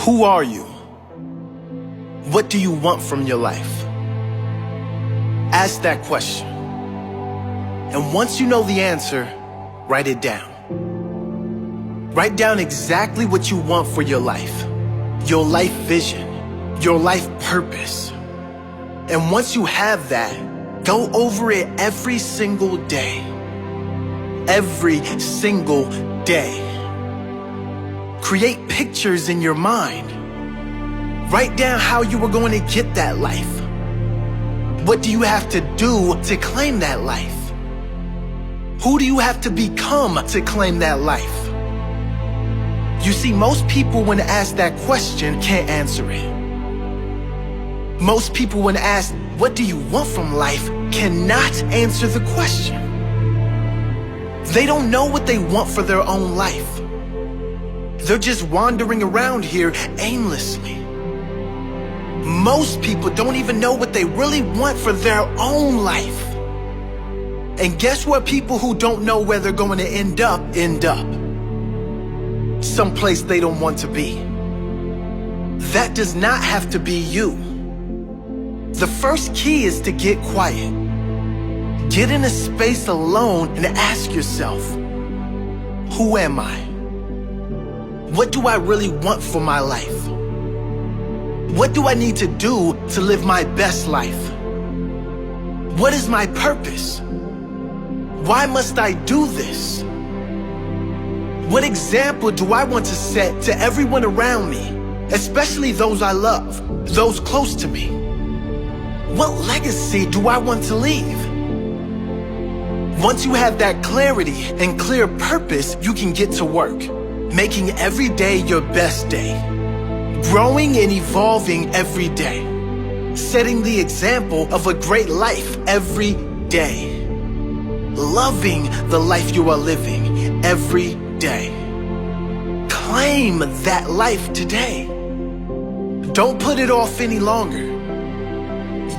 Who are you? What do you want from your life? Ask that question. And once you know the answer, write it down. Write down exactly what you want for your life vision, your life purpose. And once you have that, go over it every single day. Every single day. Create pictures in your mind. Write down how you are going to get that life. What do you have to do to claim that life? Who do you have to become to claim that life? You see, most people when asked that question can't answer it. Most people when asked, what do you want from life, cannot answer the question. They don't know what they want for their own life. They're just wandering around here aimlessly. Most people don't even know what they really want for their own life. And guess where people who don't know where they're going to end up? Someplace they don't want to be. That does not have to be you. The first key is to get quiet. Get in a space alone and ask yourself, who am I? What do I really want for my life? What do I need to do to live my best life? What is my purpose? Why must I do this? What example do I want to set to everyone around me, especially those I love, those close to me? What legacy do I want to leave? Once you have that clarity and clear purpose, you can get to work, making every day your best day, growing and evolving every day, setting the example of a great life every day, loving the life you are living every day. Claim that life today. Don't put it off any longer.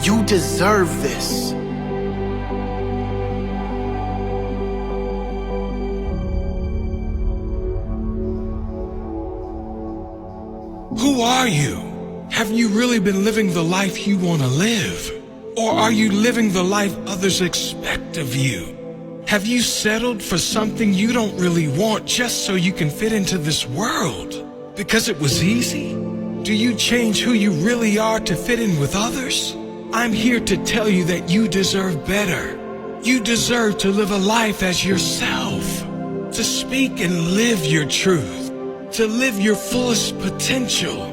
You deserve this. Who are you? Have you really been living the life you want to live? Or are you living the life others expect of you? Have you settled for something you don't really want just so you can fit into this world? Because it was easy? Do you change who you really are to fit in with others? I'm here to tell you that you deserve better. You deserve to live a life as yourself, to speak and live your truth, to live your fullest potential.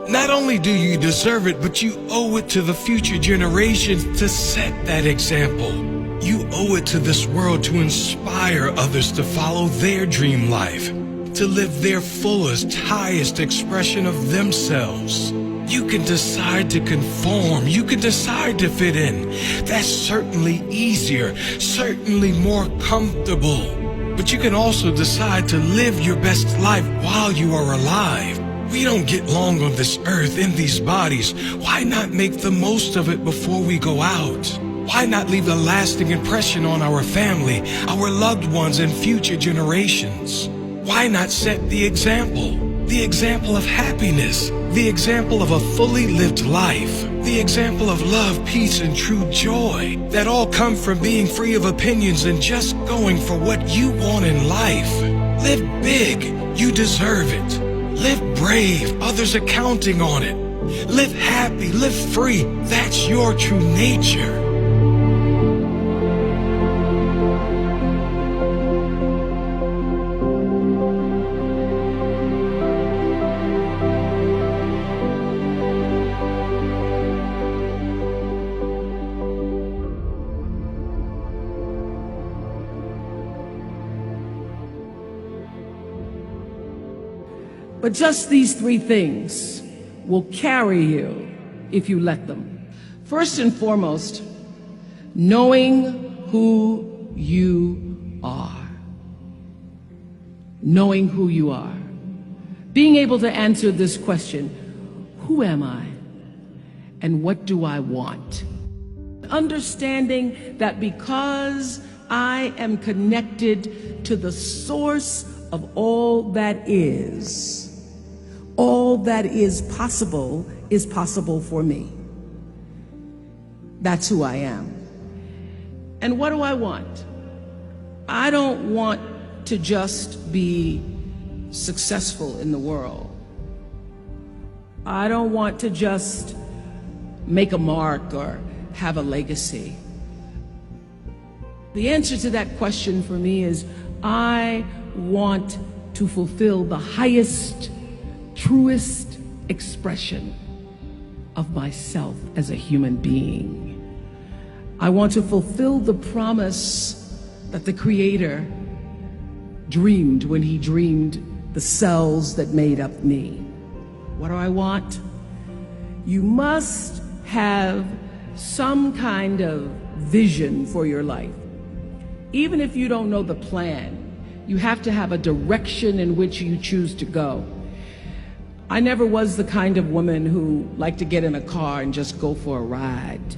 Not only do you deserve it, but you owe it to the future generations to set that example. You owe it to this world to inspire others to follow their dream life, to live their fullest, highest expression of themselves. You can decide to conform. You can decide to fit in. That's certainly easier, certainly more comfortable. But you can also decide to live your best life while you are alive. We don't get long on this earth in these bodies. Why not make the most of it before we go out? Why not leave a lasting impression on our family, our loved ones, and future generations? Why not set the example of happiness, the example of a fully lived life, the example of love, peace, and true joy that all come from being free of opinions and just going for what you want in life. Live big, you deserve it. Live brave, others are counting on it. Live happy, live free, that's your true nature. But just these three things will carry you if you let them. First and foremost, knowing who you are. Knowing who you are. Being able to answer this question, who am I? And what do I want? Understanding that because I am connected to the source of all that is, All that is possible for me. That's who I am. And what do I want? I don't want to just be successful in the world. I don't want to just make a mark or have a legacy. The answer to that question for me is I want to fulfill the highest, truest expression of myself as a human being. I want to fulfill the promise that the Creator dreamed when He dreamed the cells that made up me. What do I want? You must have some kind of vision for your life. Even if you don't know the plan, you have to have a direction in which you choose to go. I never was the kind of woman who liked to get in a car and just go for a ride.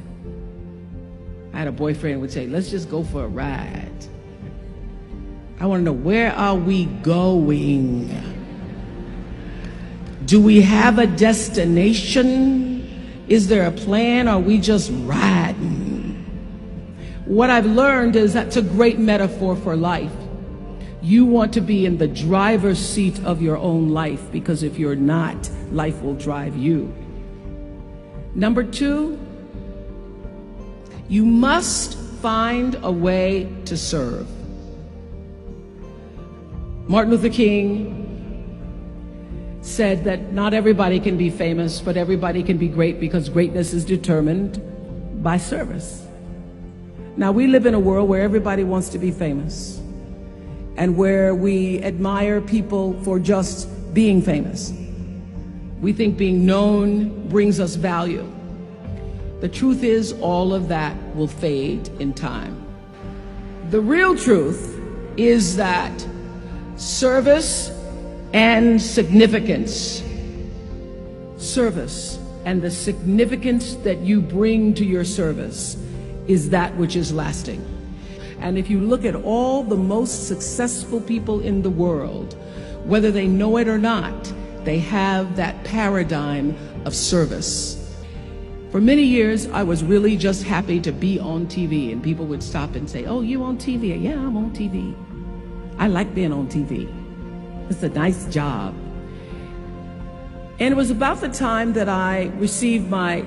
I had a boyfriend who would say, let's just go for a ride. I want to know, where are we going? Do we have a destination? Is there a plan? Or are we just riding? What I've learned is that's a great metaphor for life. You want to be in the driver's seat of your own life, because if you're not, life will drive you. Number two, you must find a way to serve. Martin Luther King said that not everybody can be famous, but everybody can be great, because greatness is determined by service. Now, we live in a world where everybody wants to be famous, and where we admire people for just being famous. We think being known brings us value. The truth is, all of that will fade in time. The real truth is that service and significance, service and the significance that you bring to your service is that which is lasting. And if you look at all the most successful people in the world, whether they know it or not, they have that paradigm of service. For many years, I was really just happy to be on TV, and people would stop and say, oh, you on TV? Yeah, I'm on TV. I like being on TV. It's a nice job. And it was about the time that I received my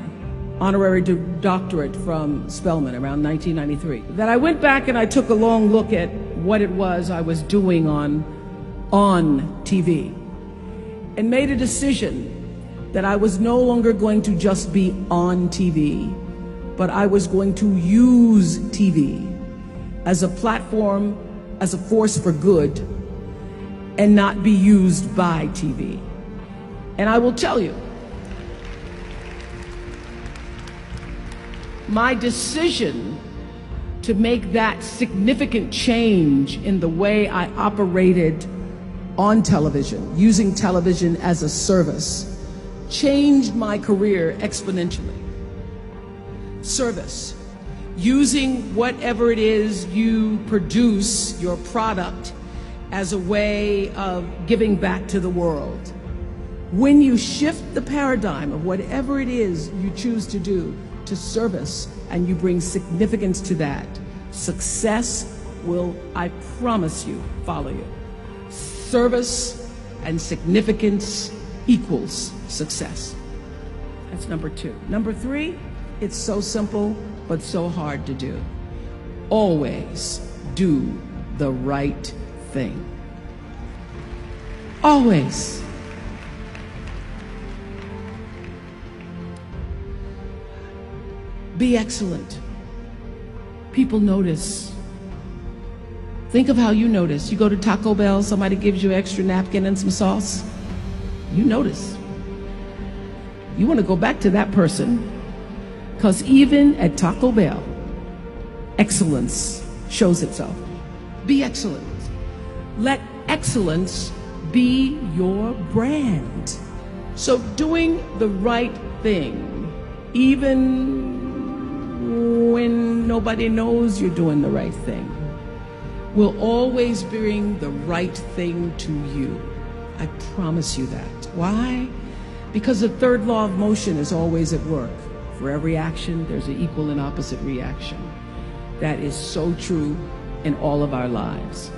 honorary doctorate from Spelman around 1993 that I went back and I took a long look at what it was I was doing on TV, and made a decision that I was no longer going to just be on TV, but I was going to use TV as a platform, as a force for good, and not be used by TV. And I will tell you, my decision to make that significant change in the way I operated on television, using television as a service, changed my career exponentially. Service, using whatever it is you produce, your product, as a way of giving back to the world. When you shift the paradigm of whatever it is you choose to do to service, and you bring significance to that, success will, I promise you, follow you. Service and significance equals success. That's number two. Number three, it's so simple, but so hard to do. Always do the right thing. Always. Be excellent. People notice. Think of how you notice. You go to Taco Bell, somebody gives you an extra napkin and some sauce. You notice. You want to go back to that person, because even at Taco Bell, excellence shows itself. Be excellent. Let excellence be your brand. So doing the right thing, even when nobody knows you're doing the right thing, will always bring the right thing to you. I promise you that. Why? Because the third law of motion is always at work. For every action, there's an equal and opposite reaction. That is so true in all of our lives.